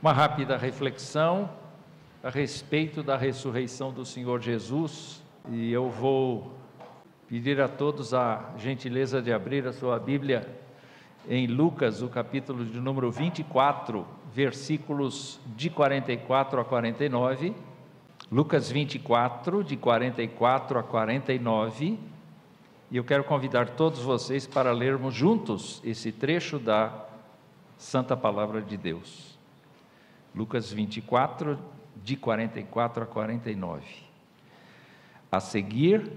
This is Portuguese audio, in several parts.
Uma rápida reflexão a respeito da ressurreição do Senhor Jesus, e eu vou pedir a todos a gentileza de abrir a sua Bíblia em Lucas, o capítulo de número 24, versículos de 44 a 49, Lucas 24, de 44 a 49, e eu quero convidar todos vocês para lermos juntos esse trecho da Santa Palavra de Deus. Lucas 24, de 44 a 49. A seguir,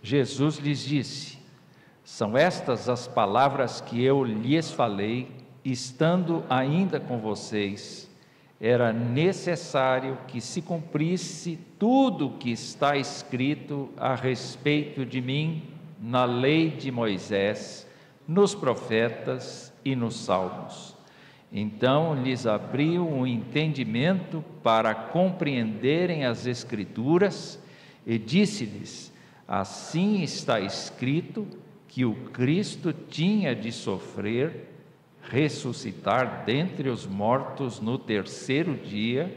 Jesus lhes disse: são estas as palavras que eu lhes falei, estando ainda com vocês. Era necessário que se cumprisse tudo o que está escrito a respeito de mim na lei de Moisés, nos profetas e nos salmos. Então lhes abriu o entendimento para compreenderem as Escrituras e disse-lhes: assim está escrito que o Cristo tinha de sofrer, ressuscitar dentre os mortos no terceiro dia,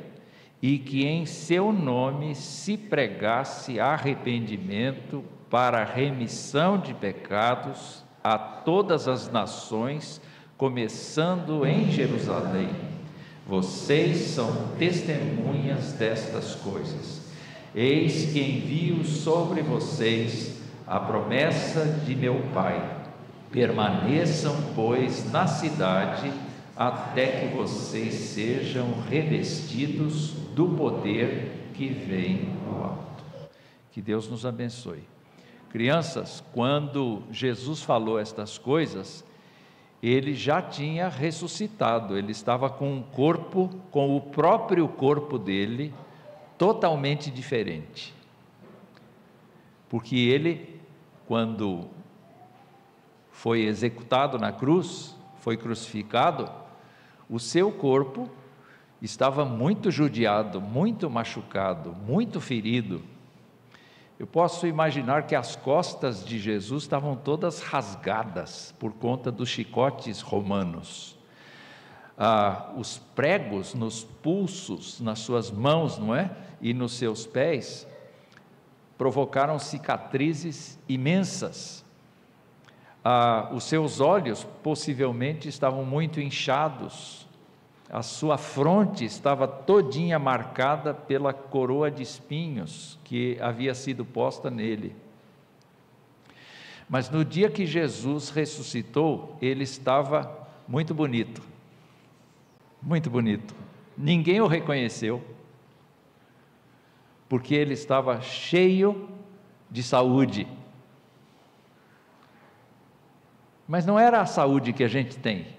e que em seu nome se pregasse arrependimento para a remissão de pecados a todas as nações, começando em Jerusalém. Vocês são testemunhas destas coisas. Eis que envio sobre vocês a promessa de meu Pai. Permaneçam, pois, na cidade, até que vocês sejam revestidos do poder que vem do alto. Que Deus nos abençoe. Crianças, quando Jesus falou estas coisas, ele já tinha ressuscitado, ele estava com um corpo, com o próprio corpo dele, totalmente diferente. Porque ele, quando foi executado na cruz, foi crucificado, o seu corpo estava muito judiado, muito machucado, muito ferido. Eu posso imaginar que as costas de Jesus estavam todas rasgadas por conta dos chicotes romanos. Os pregos nos pulsos, nas suas mãos, não é? E nos seus pés, provocaram cicatrizes imensas. Os seus olhos possivelmente estavam muito inchados. A sua fronte estava todinha marcada pela coroa de espinhos que havia sido posta nele. Mas no dia que Jesus ressuscitou, ele estava muito bonito. Muito bonito. Ninguém o reconheceu, porque ele estava cheio de saúde. Mas não era a saúde que a gente tem,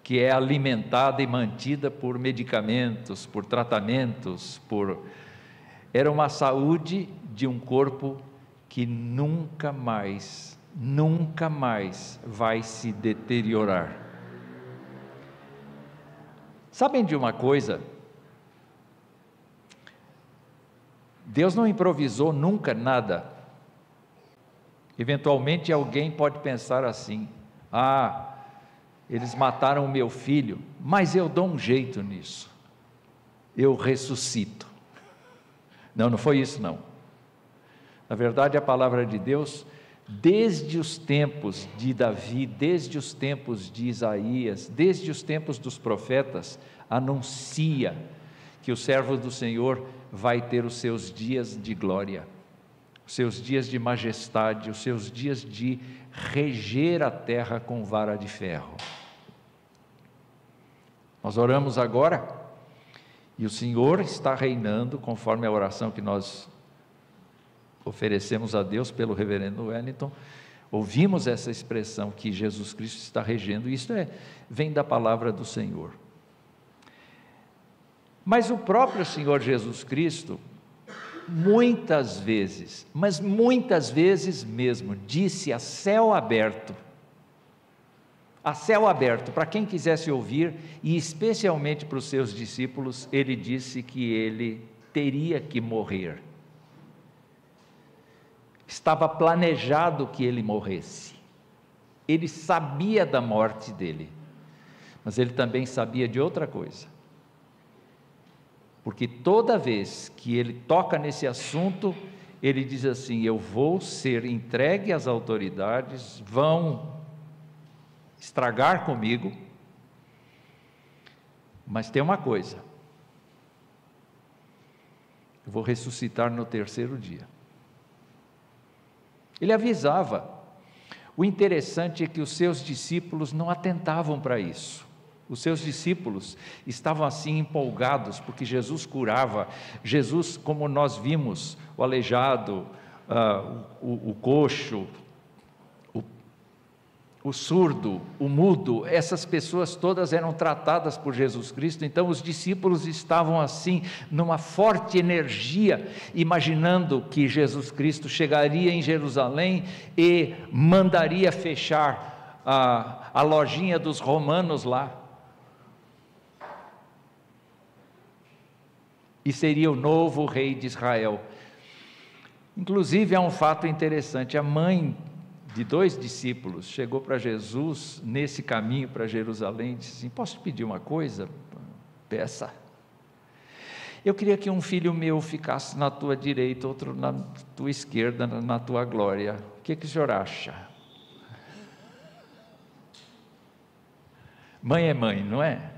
que é alimentada e mantida por medicamentos, por tratamentos, era uma saúde de um corpo que nunca mais vai se deteriorar. Sabem de uma coisa? Deus não improvisou nunca nada. Eventualmente alguém pode pensar assim: eles mataram o meu filho, mas eu dou um jeito nisso, eu ressuscito. Não foi isso não. Na verdade, a palavra de Deus, desde os tempos de Davi, desde os tempos de Isaías, desde os tempos dos profetas, anuncia que o servo do Senhor vai ter os seus dias de glória, os seus dias de majestade, os seus dias de reger a terra com vara de ferro. Nós oramos agora, e o Senhor está reinando, conforme a oração que nós oferecemos a Deus pelo reverendo Wellington. Ouvimos essa expressão que Jesus Cristo está regendo, e isso vem da palavra do Senhor. Mas o próprio Senhor Jesus Cristo, muitas vezes, mas muitas vezes mesmo, disse a céu aberto, para quem quisesse ouvir, e especialmente para os seus discípulos, ele disse que ele teria que morrer. Estava planejado que ele morresse. Ele sabia da morte dele, mas ele também sabia de outra coisa. porque toda vez que ele toca nesse assunto, ele diz assim: eu vou ser entregue às autoridades, vão estragar comigo, mas tem uma coisa: eu vou ressuscitar no terceiro dia. Ele avisava. O interessante é que os seus discípulos não atentavam para isso. Os seus discípulos estavam assim empolgados, porque Jesus curava. Jesus, como nós vimos, o aleijado, o coxo, o surdo, o mudo, essas pessoas todas eram tratadas por Jesus Cristo. Então os discípulos estavam assim, numa forte energia, imaginando que Jesus Cristo chegaria em Jerusalém e mandaria fechar a lojinha dos romanos lá, e seria o novo rei de Israel. Inclusive há um fato interessante: a mãe de 2 discípulos chegou para Jesus nesse caminho para Jerusalém e disse assim: posso te pedir uma coisa? Peça. Eu queria que um filho meu ficasse na tua direita, outro na tua esquerda, na tua glória. O que o senhor acha? Mãe é mãe, não é?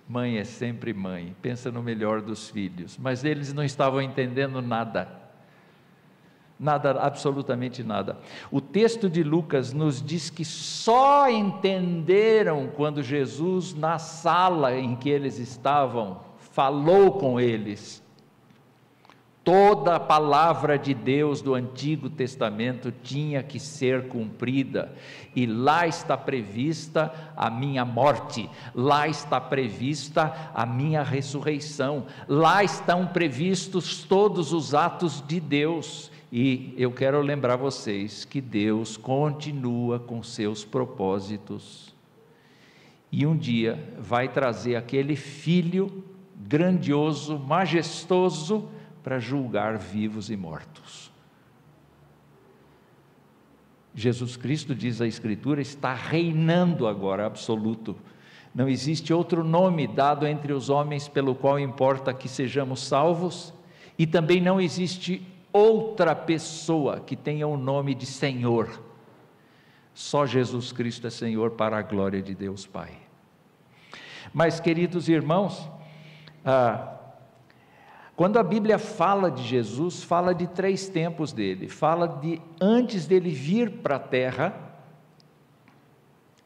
Mãe é sempre mãe, pensa no melhor dos filhos, mas eles não estavam entendendo nada, absolutamente nada. O texto de Lucas nos diz que só entenderam quando Jesus, na sala em que eles estavam, falou com eles. Toda a palavra de Deus do Antigo Testamento tinha que ser cumprida, e lá está prevista a minha morte, lá está prevista a minha ressurreição, lá estão previstos todos os atos de Deus. E eu quero lembrar vocês que Deus continua com seus propósitos, e um dia vai trazer aquele Filho grandioso, majestoso, para julgar vivos e mortos. Jesus Cristo, diz a Escritura, está reinando agora, absoluto. Não existe outro nome dado entre os homens pelo qual importa que sejamos salvos, e também não existe outra pessoa que tenha o nome de Senhor. Só Jesus Cristo é Senhor, para a glória de Deus Pai. Mas, queridos irmãos, quando a Bíblia fala de Jesus, fala de 3 tempos dele. Fala de antes dele vir para a terra,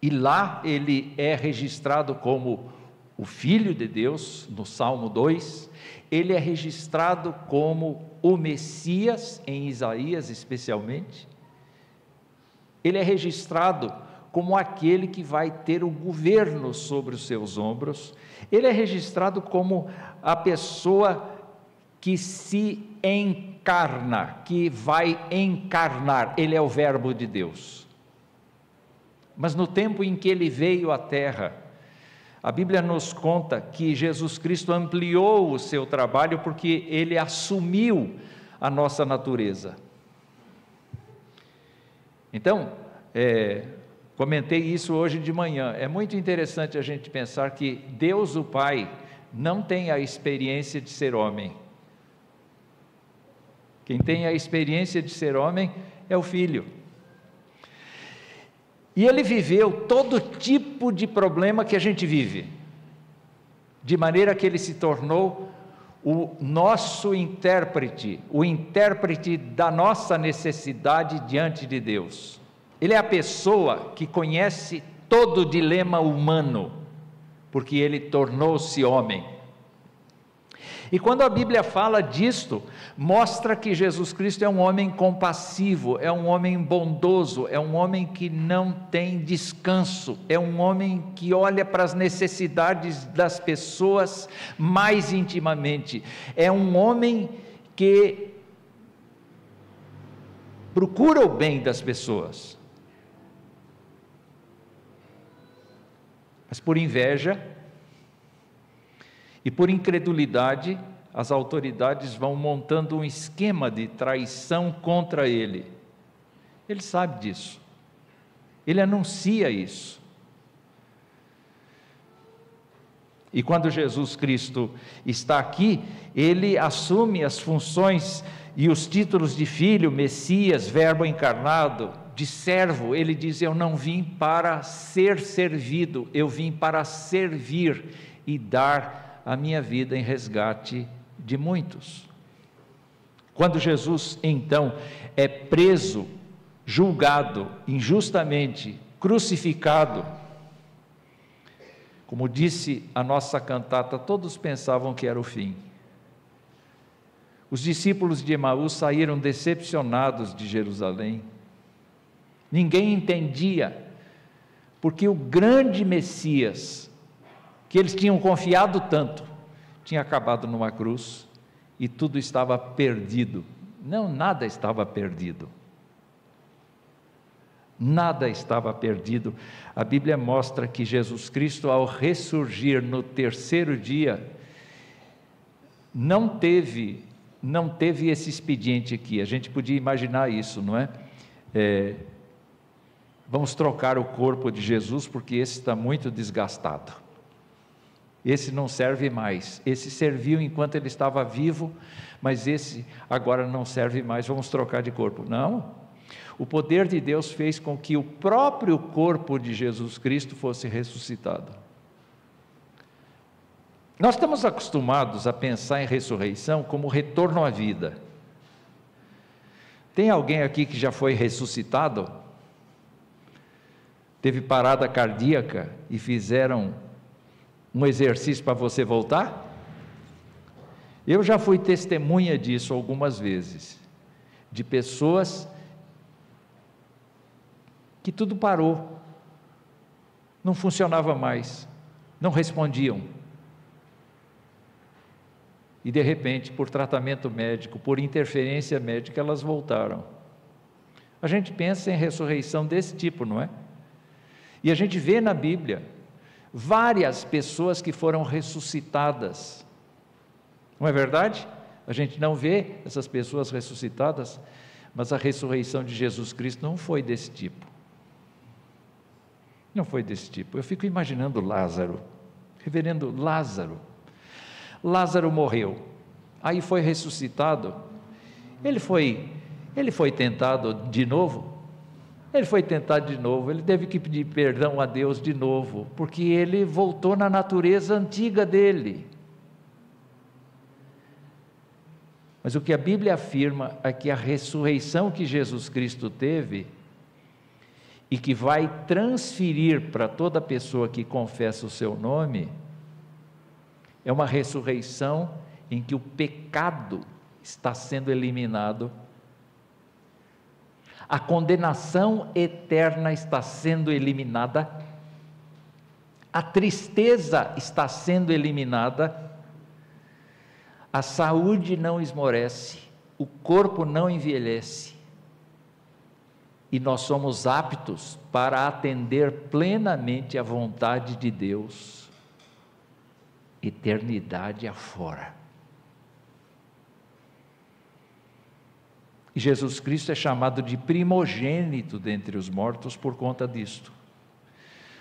e lá ele é registrado como o Filho de Deus, no Salmo 2, ele é registrado como o Messias, em Isaías especialmente, ele é registrado como aquele que vai ter o governo sobre os seus ombros, ele é registrado como a pessoa que se encarna, que vai encarnar, ele é o verbo de Deus. Mas no tempo em que ele veio à terra, a Bíblia nos conta que Jesus Cristo ampliou o seu trabalho, porque ele assumiu a nossa natureza. Então, comentei isso hoje de manhã, é muito interessante a gente pensar que Deus o Pai não tem a experiência de ser homem. Quem tem a experiência de ser homem é o Filho. E ele viveu todo tipo de problema que a gente vive, de maneira que ele se tornou o nosso intérprete, o intérprete da nossa necessidade diante de Deus. Ele é a pessoa que conhece todo o dilema humano, porque ele tornou-se homem. E quando a Bíblia fala disto, mostra que Jesus Cristo é um homem compassivo, é um homem bondoso, é um homem que não tem descanso, é um homem que olha para as necessidades das pessoas mais intimamente, é um homem que procura o bem das pessoas. Mas por inveja e por incredulidade, as autoridades vão montando um esquema de traição contra ele. Ele sabe disso, ele anuncia isso. E quando Jesus Cristo está aqui, ele assume as funções e os títulos de filho, Messias, Verbo encarnado, de servo. Ele diz: eu não vim para ser servido, eu vim para servir e dar a minha vida em resgate de muitos. Quando Jesus então é preso, julgado injustamente, crucificado, como disse a nossa cantata, todos pensavam que era o fim. Os discípulos de Emaús saíram decepcionados de Jerusalém. Ninguém entendia, porque o grande Messias, que eles tinham confiado tanto, tinha acabado numa cruz e tudo estava perdido. Não, nada estava perdido. Nada estava perdido. A Bíblia mostra que Jesus Cristo, ao ressurgir no terceiro dia, não teve esse expediente aqui. A gente podia imaginar isso, não é? Vamos trocar o corpo de Jesus porque esse está muito desgastado. Esse não serve mais. Esse serviu enquanto ele estava vivo, mas esse agora não serve mais. Vamos trocar de corpo. Não. O poder de Deus fez com que o próprio corpo de Jesus Cristo fosse ressuscitado. Nós estamos acostumados a pensar em ressurreição como retorno à vida. Tem alguém aqui que já foi ressuscitado? Teve parada cardíaca e fizeram um exercício para você voltar? Eu já fui testemunha disso algumas vezes, de pessoas que tudo parou, não funcionava mais, não respondiam. E de repente, por tratamento médico, por interferência médica, elas voltaram. A gente pensa em ressurreição desse tipo, não é? E a gente vê na Bíblia várias pessoas que foram ressuscitadas. Não é verdade? A gente não vê essas pessoas ressuscitadas, mas a ressurreição de Jesus Cristo não foi desse tipo. Não foi desse tipo. Eu fico imaginando Lázaro, reverendo Lázaro. Lázaro morreu, aí foi ressuscitado. Ele foi tentado de novo. Ele teve que pedir perdão a Deus de novo, porque ele voltou na natureza antiga dele. Mas o que a Bíblia afirma é que a ressurreição que Jesus Cristo teve, e que vai transferir para toda pessoa que confessa o seu nome, é uma ressurreição em que o pecado está sendo eliminado, a condenação eterna está sendo eliminada, a tristeza está sendo eliminada, a saúde não esmorece, o corpo não envelhece, e nós somos aptos para atender plenamente à vontade de Deus, eternidade afora. E Jesus Cristo é chamado de primogênito dentre os mortos por conta disto,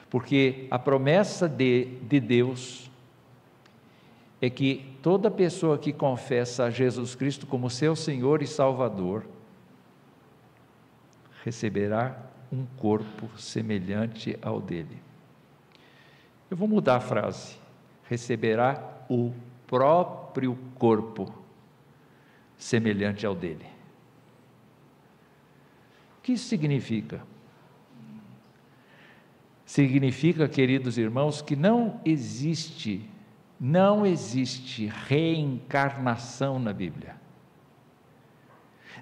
porque a promessa de Deus é que toda pessoa que confessa a Jesus Cristo como seu Senhor e Salvador, receberá um corpo semelhante ao dele. Eu vou mudar a frase: receberá o próprio corpo semelhante ao dele. O que isso significa? Significa, queridos irmãos, que não existe reencarnação na Bíblia.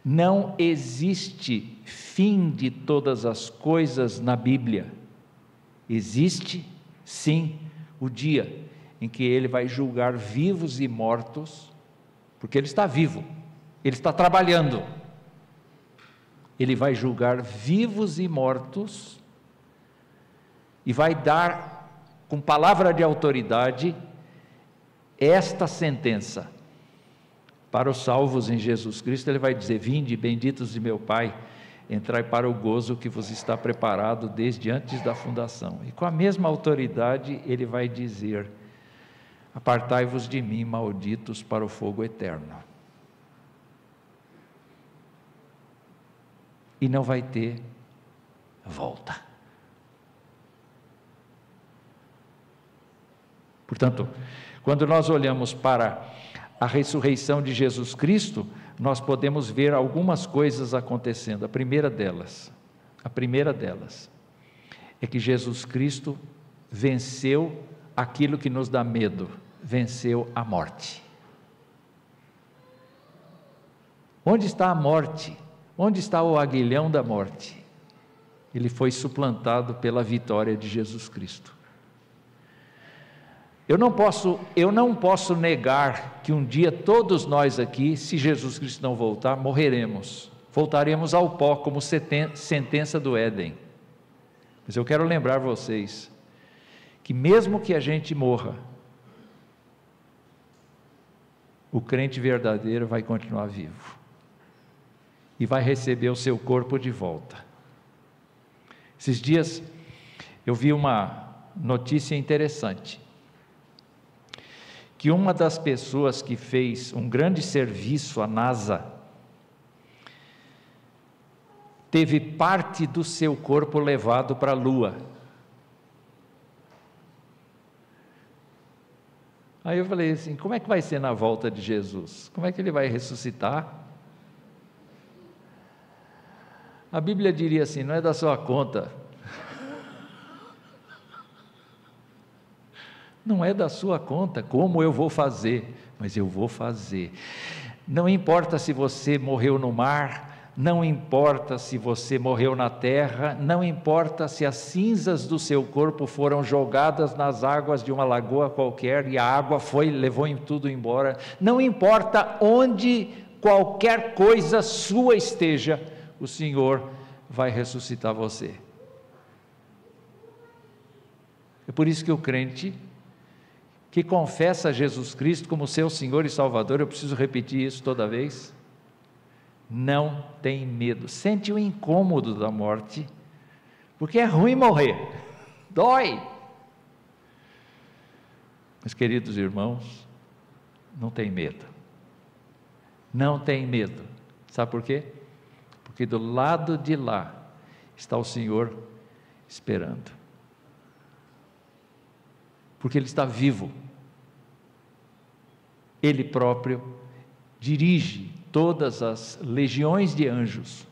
Não existe fim de todas as coisas na Bíblia. Existe, sim, o dia em que Ele vai julgar vivos e mortos, porque Ele está vivo, Ele está trabalhando. Ele vai julgar vivos e mortos, e vai dar, com palavra de autoridade, esta sentença. Para os salvos em Jesus Cristo, Ele vai dizer: vinde, benditos de meu Pai, entrai para o gozo que vos está preparado desde antes da fundação. E com a mesma autoridade, Ele vai dizer: apartai-vos de mim, malditos, para o fogo eterno. E não vai ter volta. Portanto, quando nós olhamos para a ressurreição de Jesus Cristo, nós podemos ver algumas coisas acontecendo. A primeira delas é que Jesus Cristo venceu aquilo que nos dá medo, venceu a morte. Onde está a morte? Onde está o aguilhão da morte? Ele foi suplantado pela vitória de Jesus Cristo. Eu não posso negar que um dia todos nós aqui, se Jesus Cristo não voltar, morreremos. Voltaremos ao pó como sentença do Éden. Mas eu quero lembrar vocês que mesmo que a gente morra, o crente verdadeiro vai continuar vivo e vai receber o seu corpo de volta. Esses dias eu vi uma notícia interessante, que uma das pessoas que fez um grande serviço à NASA teve parte do seu corpo levado para a Lua. Aí eu falei assim, como é que vai ser na volta de Jesus? Como é que ele vai ressuscitar? A Bíblia diria assim, não é da sua conta. Não é da sua conta, como eu vou fazer, mas eu vou fazer. Não importa se você morreu no mar, não importa se você morreu na terra, não importa se as cinzas do seu corpo foram jogadas nas águas de uma lagoa qualquer e a água levou tudo embora, não importa onde qualquer coisa sua esteja, o Senhor vai ressuscitar você. É por isso que o crente que confessa Jesus Cristo como seu Senhor e Salvador, eu preciso repetir isso toda vez, não tem medo, sente o incômodo da morte, porque é ruim morrer, dói, mas queridos irmãos, não tem medo, sabe por quê? Porque do lado de lá está o Senhor esperando, porque Ele está vivo, Ele próprio dirige todas as legiões de anjos,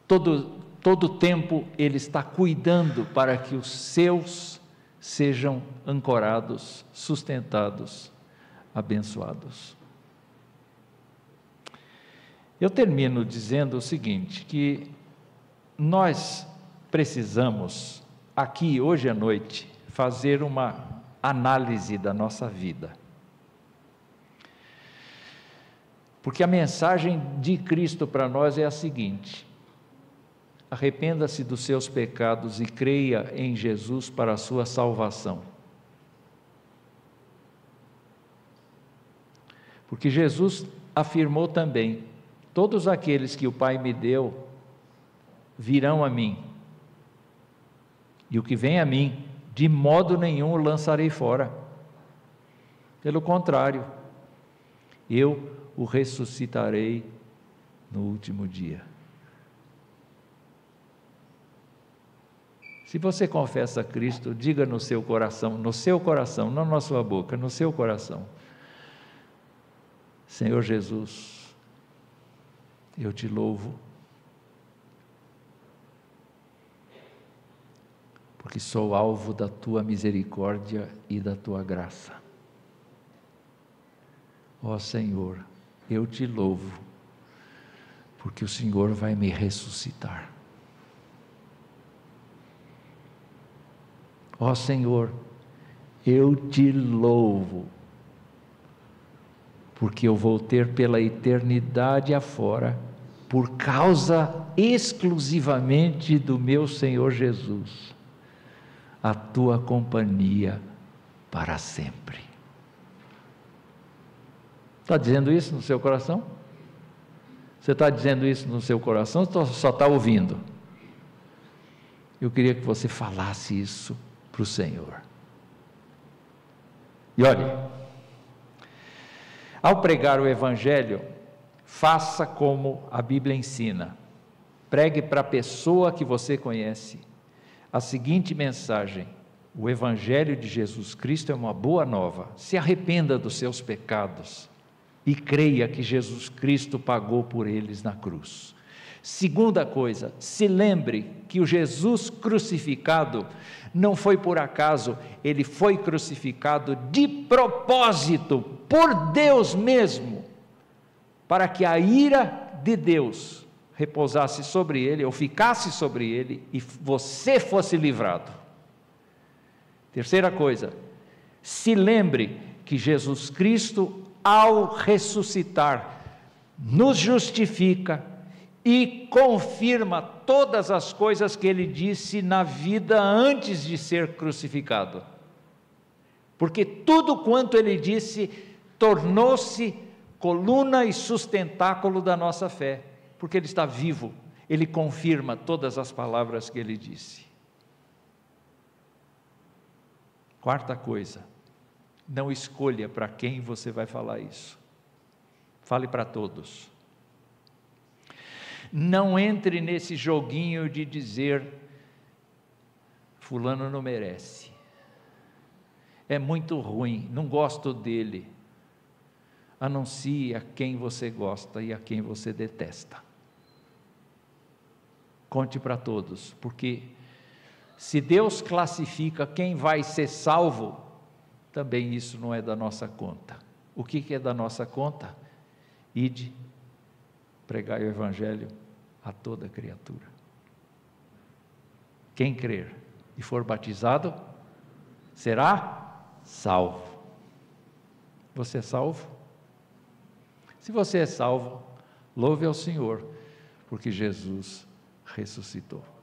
todo tempo Ele está cuidando para que os seus sejam ancorados, sustentados, abençoados. Eu termino dizendo o seguinte, que nós precisamos aqui hoje à noite fazer uma análise da nossa vida, porque a mensagem de Cristo para nós é a seguinte: arrependa-se dos seus pecados e creia em Jesus para a sua salvação, porque Jesus afirmou também, todos aqueles que o Pai me deu virão a mim, e o que vem a mim, de modo nenhum o lançarei fora, pelo contrário, eu o ressuscitarei no último dia. Se você confessa a Cristo, diga no seu coração, não na sua boca, no seu coração: Senhor Jesus, eu te louvo, porque sou alvo da tua misericórdia e da tua graça. Ó Senhor, eu te louvo, porque o Senhor vai me ressuscitar. Ó Senhor, eu te louvo, porque eu vou ter pela eternidade afora, por causa exclusivamente do meu Senhor Jesus, a tua companhia para sempre. Está dizendo isso no seu coração? Você está dizendo isso no seu coração ou só está ouvindo? Eu queria que você falasse isso para o Senhor. E olhe, ao pregar o Evangelho, faça como a Bíblia ensina. Pregue para a pessoa que você conhece a seguinte mensagem: o Evangelho de Jesus Cristo é uma boa nova. Se arrependa dos seus pecados e creia que Jesus Cristo pagou por eles na cruz. Segunda coisa, se lembre que o Jesus crucificado não foi por acaso, ele foi crucificado de propósito, por Deus mesmo, para que a ira de Deus repousasse sobre ele, ou ficasse sobre ele, e você fosse livrado. Terceira coisa, se lembre que Jesus Cristo, ao ressuscitar, nos justifica e confirma todas as coisas que ele disse na vida antes de ser crucificado. Porque tudo quanto ele disse tornou-se coluna e sustentáculo da nossa fé, porque ele está vivo, ele confirma todas as palavras que ele disse. Quarta coisa, não escolha para quem você vai falar isso, fale para todos. Não entre nesse joguinho de dizer, fulano não merece, é muito ruim, não gosto dele. Anuncie a quem você gosta e a quem você detesta. Conte para todos, porque se Deus classifica quem vai ser salvo, também isso não é da nossa conta. O que é da nossa conta? Ide, pregai o Evangelho a toda criatura. Quem crer e for batizado, será salvo. Você é salvo? Se você é salvo, louve ao Senhor, porque Jesus ressuscitou.